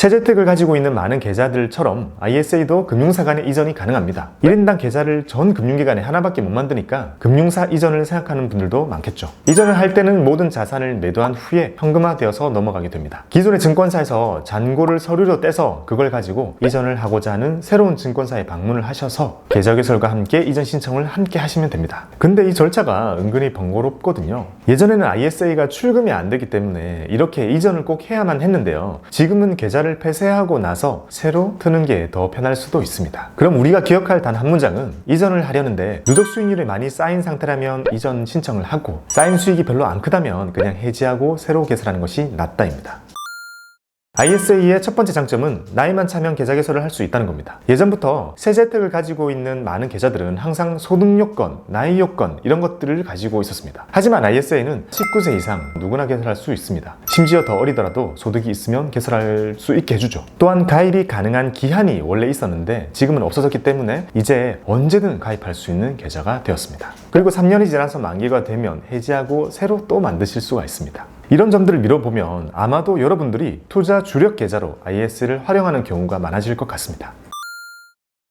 세제특을 가지고 있는 많은 계좌들처럼 ISA도 금융사 간의 이전이 가능합니다. 1인당 계좌를 전 금융기관에 하나밖에 못 만드니까 금융사 이전을 생각하는 분들도 많겠죠. 이전을 할 때는 모든 자산을 매도한 후에 현금화되어서 넘어가게 됩니다. 기존의 증권사에서 잔고를 서류로 떼서 그걸 가지고 이전을 하고자 하는 새로운 증권사에 방문을 하셔서 계좌 개설과 함께 이전 신청을 함께 하시면 됩니다. 근데 이 절차가 은근히 번거롭거든요. 예전에는 ISA가 출금이 안 되기 때문에 이렇게 이전을 꼭 해야만 했는데요. 지금은 계좌를 폐쇄하고 나서 새로 트는 게 더 편할 수도 있습니다. 그럼 우리가 기억할 단 한 문장은 이전을 하려는데 누적 수익률이 많이 쌓인 상태라면 이전 신청을 하고 쌓인 수익이 별로 안 크다면 그냥 해지하고 새로 개설하는 것이 낫다입니다. ISA의 첫 번째 장점은 나이만 차면 계좌 개설을 할 수 있다는 겁니다. 예전부터 세제특을 가지고 있는 많은 계좌들은 항상 소득 요건, 나이 요건 이런 것들을 가지고 있었습니다. 하지만 ISA는 19세 이상 누구나 개설할 수 있습니다. 심지어 더 어리더라도 소득이 있으면 개설할 수 있게 해주죠. 또한 가입이 가능한 기한이 원래 있었는데 지금은 없어졌기 때문에 이제 언제든 가입할 수 있는 계좌가 되었습니다. 그리고 3년이 지나서 만기가 되면 해지하고 새로 또 만드실 수가 있습니다. 이런 점들을 미뤄보면 아마도 여러분들이 투자 주력 계좌로 ISA를 활용하는 경우가 많아질 것 같습니다.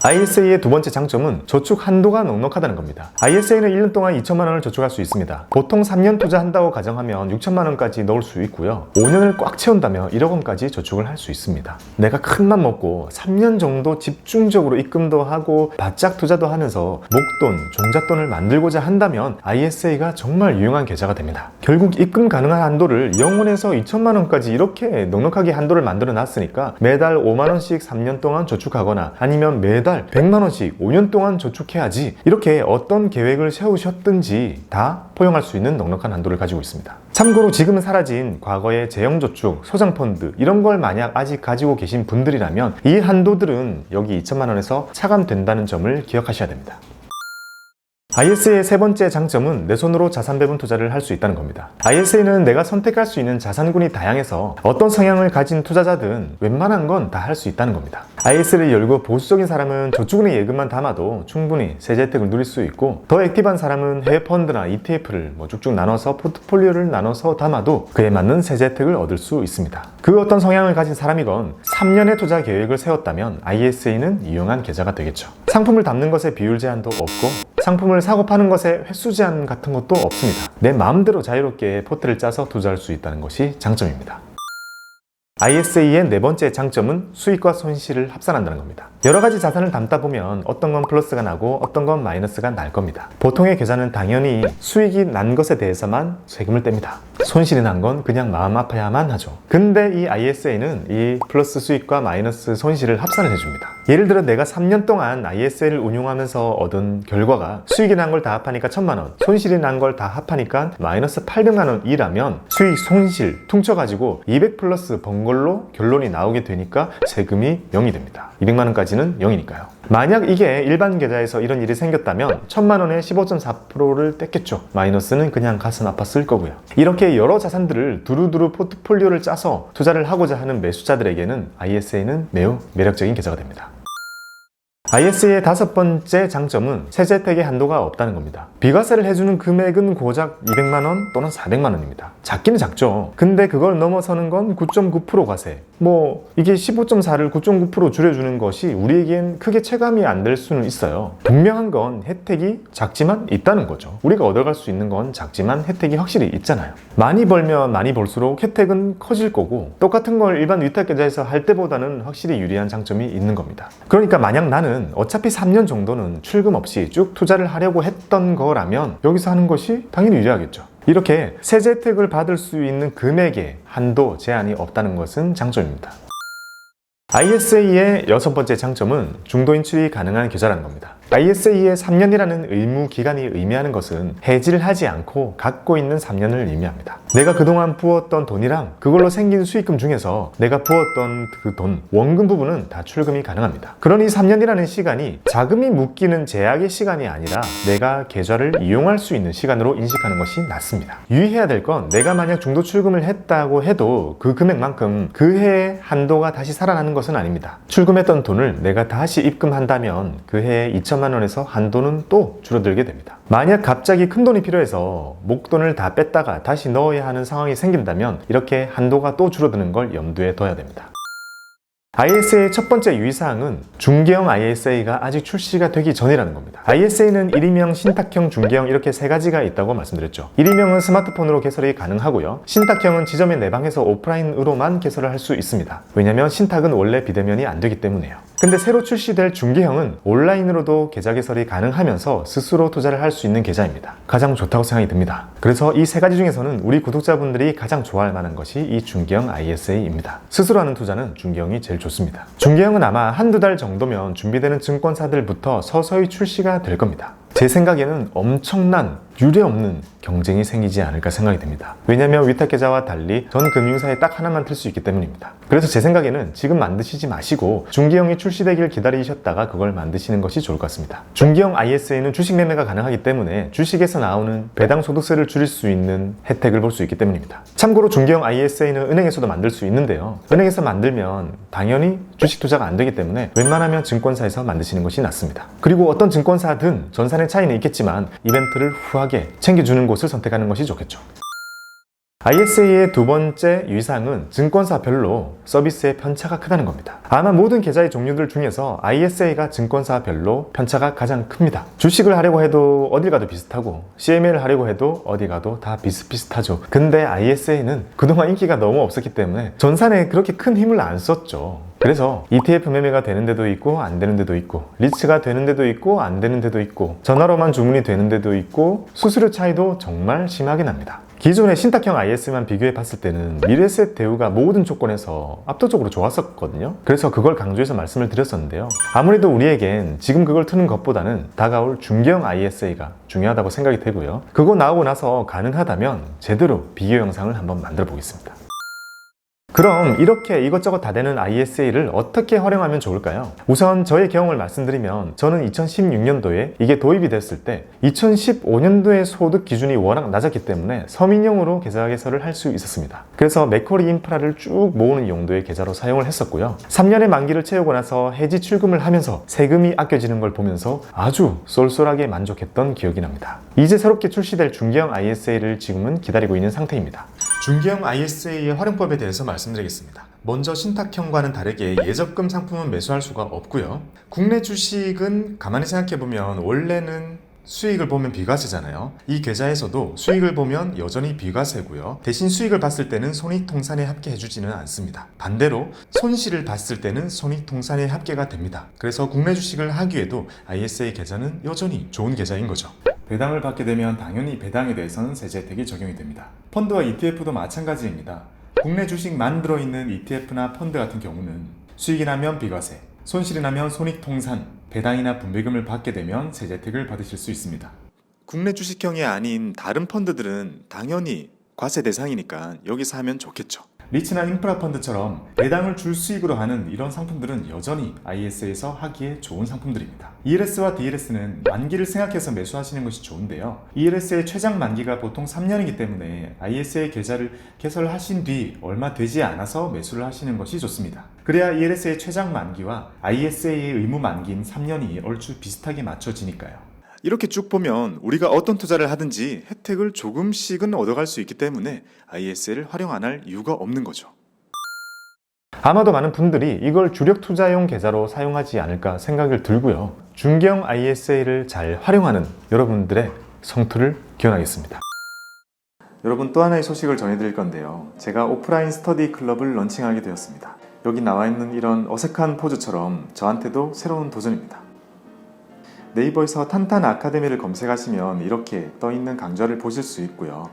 ISA의 두 번째 장점은 저축 한도가 넉넉하다는 겁니다. ISA는 1년 동안 2천만 원을 저축할 수 있습니다. 보통 3년 투자한다고 가정하면 6천만 원까지 넣을 수 있고요. 5년을 꽉 채운다면 1억 원까지 저축을 할 수 있습니다. 내가 큰맘 먹고 3년 정도 집중적으로 입금도 하고 바짝 투자도 하면서 목돈, 종잣돈을 만들고자 한다면 ISA가 정말 유용한 계좌가 됩니다. 결국 입금 가능한 한도를 0원에서 2천만 원까지 이렇게 넉넉하게 한도를 만들어 놨으니까 매달 5만 원씩 3년 동안 저축하거나 아니면 매달 100만 원씩 5년 동안 저축해야지 이렇게 어떤 계획을 세우셨든지 다 포용할 수 있는 넉넉한 한도를 가지고 있습니다. 참고로 지금은 사라진 과거의 재형저축, 소장펀드 이런 걸 만약 아직 가지고 계신 분들이라면 이 한도들은 여기 2천만 원에서 차감된다는 점을 기억하셔야 됩니다. ISA의 세 번째 장점은 내 손으로 자산 배분 투자를 할 수 있다는 겁니다. ISA는 내가 선택할 수 있는 자산군이 다양해서 어떤 성향을 가진 투자자든 웬만한 건 다 할 수 있다는 겁니다. ISA를 열고 보수적인 사람은 저축은행 예금만 담아도 충분히 세제혜택을 누릴 수 있고 더 액티브한 사람은 해외 펀드나 ETF를 쭉쭉 나눠서 포트폴리오를 나눠서 담아도 그에 맞는 세제혜택을 얻을 수 있습니다. 그 어떤 성향을 가진 사람이건 3년의 투자 계획을 세웠다면 ISA는 유용한 계좌가 되겠죠. 상품을 담는 것에 비율 제한도 없고 상품을 사고 파는 것에 횟수 제한 같은 것도 없습니다. 내 마음대로 자유롭게 포트를 짜서 투자할 수 있다는 것이 장점입니다. ISA의 네 번째 장점은 수익과 손실을 합산한다는 겁니다. 여러 가지 자산을 담다 보면 어떤 건 플러스가 나고 어떤 건 마이너스가 날 겁니다. 보통의 계좌는 당연히 수익이 난 것에 대해서만 세금을 뗍니다. 손실이 난 건 그냥 마음 아파야만 하죠. 근데 이 ISA는 이 플러스 수익과 마이너스 손실을 합산을 해줍니다. 예를 들어 내가 3년 동안 ISA를 운용하면서 얻은 결과가 수익이 난 걸 다 합하니까 1,000만 원, 손실이 난 걸 다 합하니까 마이너스 800만 원이라면 수익, 손실 퉁쳐가지고 200 플러스 번 걸로 결론이 나오게 되니까 세금이 0이 됩니다. 200만 원까지는 0이니까요. 만약 이게 일반 계좌에서 이런 일이 생겼다면 1,000만 원에 15.4%를 뗐겠죠. 마이너스는 그냥 가슴 아팠을 거고요. 이렇게 여러 자산들을 두루두루 포트폴리오를 짜서 투자를 하고자 하는 매수자들에게는 ISA는 매우 매력적인 계좌가 됩니다. ISA의 다섯 번째 장점은 세제혜택의 한도가 없다는 겁니다. 비과세를 해주는 금액은 고작 200만 원 또는 400만 원입니다. 작기는 작죠. 근데 그걸 넘어서는 건 9.9% 과세. 이게 15.4를 9.9% 줄여주는 것이 우리에겐 크게 체감이 안 될 수는 있어요. 분명한 건 혜택이 작지만 있다는 거죠. 우리가 얻어갈 수 있는 건 작지만 혜택이 확실히 있잖아요. 많이 벌면 많이 벌수록 혜택은 커질 거고 똑같은 걸 일반 위탁계좌에서 할 때보다는 확실히 유리한 장점이 있는 겁니다. 그러니까 만약 나는 어차피 3년 정도는 출금 없이 쭉 투자를 하려고 했던 거라면 여기서 하는 것이 당연히 유리하겠죠. 이렇게 세제 혜택을 받을 수 있는 금액에 한도 제한이 없다는 것은 장점입니다. ISA의 여섯 번째 장점은 중도 인출이 가능한 계좌라는 겁니다. ISA의 3년이라는 의무 기간이 의미하는 것은 해지를 하지 않고 갖고 있는 3년을 의미합니다. 내가 그동안 부었던 돈이랑 그걸로 생긴 수익금 중에서 내가 부었던 그 돈, 원금 부분은 다 출금이 가능합니다. 그러니 3년이라는 시간이 자금이 묶이는 제약의 시간이 아니라 내가 계좌를 이용할 수 있는 시간으로 인식하는 것이 낫습니다. 유의해야 될 건 내가 만약 중도 출금을 했다고 해도 그 금액만큼 그 해의 한도가 다시 살아나는 것은 아닙니다. 출금했던 돈을 내가 다시 입금한다면 그 해에 2천만 원에서 한도는 또 줄어들게 됩니다. 만약 갑자기 큰 돈이 필요해서 목돈을 다 뺐다가 다시 넣어야 하는 상황이 생긴다면 이렇게 한도가 또 줄어드는 걸 염두에 둬야 됩니다. ISA의 첫 번째 유의사항은 중개형 ISA가 아직 출시가 되기 전이라는 겁니다. ISA는 일인명, 신탁형, 중개형 이렇게 세 가지가 있다고 말씀드렸죠. 일인명은 스마트폰으로 개설이 가능하고요. 신탁형은 지점에 내방해서 오프라인으로만 개설을 할 수 있습니다. 왜냐하면 신탁은 원래 비대면이 안 되기 때문에요. 근데 새로 출시될 중개형은 온라인으로도 계좌 개설이 가능하면서 스스로 투자를 할 수 있는 계좌입니다. 가장 좋다고 생각이 듭니다. 그래서 이 세 가지 중에서는 우리 구독자분들이 가장 좋아할 만한 것이 이 중개형 ISA입니다. 스스로 하는 투자는 중개형이 제일 좋습니다. 중개형은 아마 한두 달 정도면 준비되는 증권사들부터 서서히 출시가 될 겁니다. 제 생각에는 엄청난 유례없는 경쟁이 생기지 않을까 생각이 듭니다. 왜냐하면 위탁계좌와 달리 전 금융사에 딱 하나만 틀 수 있기 때문입니다. 그래서 제 생각에는 지금 만드시지 마시고 중개형이 출시되길 기다리셨다가 그걸 만드시는 것이 좋을 것 같습니다. 중개형 ISA는 주식 매매가 가능하기 때문에 주식에서 나오는 배당 소득세를 줄일 수 있는 혜택을 볼 수 있기 때문입니다. 참고로 중개형 ISA는 은행에서도 만들 수 있는데요. 은행에서 만들면 당연히 주식 투자가 안 되기 때문에 웬만하면 증권사에서 만드시는 것이 낫습니다. 그리고 어떤 증권사든 전산의 차이는 있겠지만 이벤트를 후하게 챙겨주는 곳을 선택하는 것이 좋겠죠. ISA의 두 번째 유의사항은 증권사별로 서비스의 편차가 크다는 겁니다. 아마 모든 계좌의 종류들 중에서 ISA가 증권사별로 편차가 가장 큽니다. 주식을 하려고 해도 어딜 가도 비슷하고 CMA를 하려고 해도 어디 가도 다 비슷비슷하죠. 근데 ISA는 그동안 인기가 너무 없었기 때문에 전산에 그렇게 큰 힘을 안 썼죠. 그래서 ETF 매매가 되는 데도 있고 안 되는 데도 있고 리츠가 되는 데도 있고 안 되는 데도 있고 전화로만 주문이 되는 데도 있고 수수료 차이도 정말 심하게 납니다. 기존의 신탁형 IS만 비교해 봤을 때는 미래세 대우가 모든 조건에서 압도적으로 좋았었거든요. 그래서 그걸 강조해서 말씀을 드렸었는데요. 아무래도 우리에겐 지금 그걸 트는 것보다는 다가올 중개형 ISA가 중요하다고 생각이 되고요. 그거 나오고 나서 가능하다면 제대로 비교 영상을 한번 만들어 보겠습니다. 그럼 이렇게 이것저것 다 되는 ISA를 어떻게 활용하면 좋을까요? 우선 저의 경험을 말씀드리면 저는 2016년도에 이게 도입이 됐을 때 2015년도의 소득 기준이 워낙 낮았기 때문에 서민용으로 계좌 개설을 할 수 있었습니다. 그래서 맥쿼리 인프라를 쭉 모으는 용도의 계좌로 사용을 했었고요. 3년의 만기를 채우고 나서 해지 출금을 하면서 세금이 아껴지는 걸 보면서 아주 쏠쏠하게 만족했던 기억이 납니다. 이제 새롭게 출시될 중개형 ISA를 지금은 기다리고 있는 상태입니다. 중개형 ISA의 활용법에 대해서 말씀드리겠습니다. 먼저 신탁형과는 다르게 예적금 상품은 매수할 수가 없고요. 국내 주식은 가만히 생각해보면 원래는 수익을 보면 비과세잖아요. 이 계좌에서도 수익을 보면 여전히 비과세고요. 대신 수익을 봤을 때는 손익통산에 합계해주지는 않습니다. 반대로 손실을 봤을 때는 손익통산에 합계가 됩니다. 그래서 국내 주식을 하기에도 ISA 계좌는 여전히 좋은 계좌인 거죠. 배당을 받게 되면 당연히 배당에 대해서는 세제 혜택이 적용이 됩니다. 펀드와 ETF도 마찬가지입니다. 국내 주식만 들어있는 ETF나 펀드 같은 경우는 수익이 나면 비과세, 손실이 나면 손익통산, 배당이나 분배금을 받게 되면 세제 혜택을 받으실 수 있습니다. 국내 주식형이 아닌 다른 펀드들은 당연히 과세 대상이니까 여기서 하면 좋겠죠. 리츠나 인프라 펀드처럼 배당을 줄 수익으로 하는 이런 상품들은 여전히 ISA에서 하기에 좋은 상품들입니다. ELS와 DLS는 만기를 생각해서 매수하시는 것이 좋은데요. ELS의 최장 만기가 보통 3년이기 때문에 ISA 계좌를 개설하신 뒤 얼마 되지 않아서 매수를 하시는 것이 좋습니다. 그래야 ELS의 최장 만기와 ISA의 의무 만기인 3년이 얼추 비슷하게 맞춰지니까요. 이렇게 쭉 보면 우리가 어떤 투자를 하든지 혜택을 조금씩은 얻어갈 수 있기 때문에 ISA를 활용 안 할 이유가 없는 거죠. 아마도 많은 분들이 이걸 주력 투자용 계좌로 사용하지 않을까 생각을 들고요. 중개형 ISA를 잘 활용하는 여러분들의 성투를 기원하겠습니다. 여러분, 또 하나의 소식을 전해드릴 건데요. 제가 오프라인 스터디 클럽을 런칭하게 되었습니다. 여기 나와 있는 이런 어색한 포즈처럼 저한테도 새로운 도전입니다. 네이버에서 탄탄 아카데미를 검색하시면 이렇게 떠있는 강좌를 보실 수 있고요.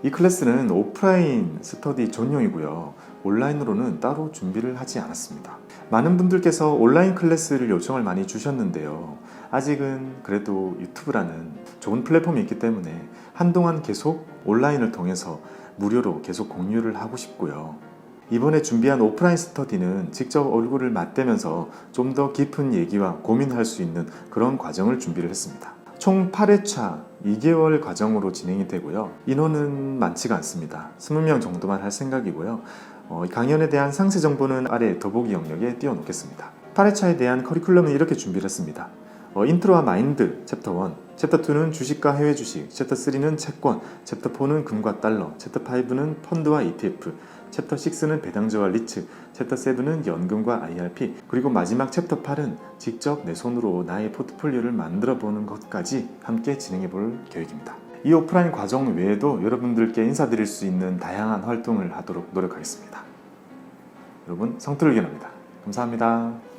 이 클래스는 오프라인 스터디 전용이고요. 온라인으로는 따로 준비를 하지 않았습니다. 많은 분들께서 온라인 클래스를 요청을 많이 주셨는데요. 아직은 그래도 유튜브라는 좋은 플랫폼이 있기 때문에 한동안 계속 온라인을 통해서 무료로 계속 공유를 하고 싶고요. 이번에 준비한 오프라인 스터디는 직접 얼굴을 맞대면서 좀 더 깊은 얘기와 고민할 수 있는 그런 과정을 준비를 했습니다. 총 8회차 2개월 과정으로 진행이 되고요. 인원은 많지가 않습니다. 20명 정도만 할 생각이고요. 강연에 대한 상세 정보는 아래 더보기 영역에 띄워놓겠습니다. 8회차에 대한 커리큘럼은 이렇게 준비를 했습니다. 인트로와 마인드 챕터 1, 챕터 2는 주식과 해외 주식, 챕터 3는 채권, 챕터 4는 금과 달러, 챕터 5는 펀드와 ETF, 챕터 6는 배당주와 리츠, 챕터 7은 연금과 IRP, 그리고 마지막 챕터 8은 직접 내 손으로 나의 포트폴리오를 만들어 보는 것까지 함께 진행해 볼 계획입니다. 이 오프라인 과정 외에도 여러분들께 인사드릴 수 있는 다양한 활동을 하도록 노력하겠습니다. 여러분, 성투를 기원합니다. 감사합니다.